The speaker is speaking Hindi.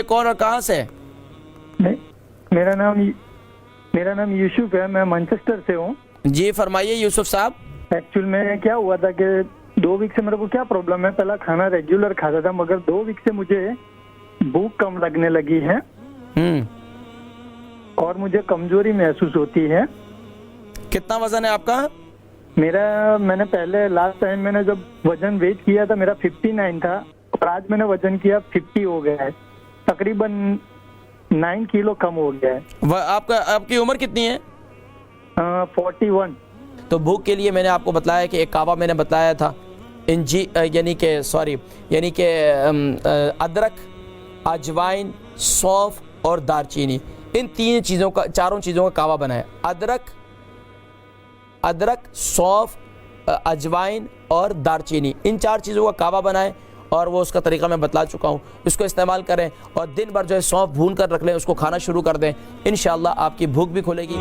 कौन और कहाँ से? मेरा नाम यूसुफ है, मैं मैनचेस्टर से हूँ। जी फरमाइए यूसुफ साहब। एक्चुअल में क्या हुआ था कि 2 वीक से मेरे को क्या प्रॉब्लम है, पहला खाना रेगुलर खाता था, मगर 2 वीक से मुझे भूख कम लगने लगी है और मुझे कमजोरी महसूस होती है। कितना वजन है आपका? मैंने पहले लास्ट टाइम मैंने जब वजन वेट किया था मेरा 59 था और आज मैंने वजन किया 50 हो गया है, तकरीबन 9 किलो कम हो गया है। आपकी उम्र कितनी है? 41। तो भूख के लिए मैंने आपको बताया कि एक कावा मैंने बताया था, यानी कि अदरक, अजवाइन, सौंफ और दालचीनी, इन चारों चीज़ों का कावा बनाया। अदरक, सौंफ, अजवाइन और दालचीनी, इन 4 चीज़ों का कावा बनाएं और वो उसका तरीका मैं बतला चुका हूँ। इसको इस्तेमाल करें और दिन भर जो है सौंफ भून कर रख लें, उसको खाना शुरू कर दें। इंशाअल्लाह आपकी भूख भी खुलेगी।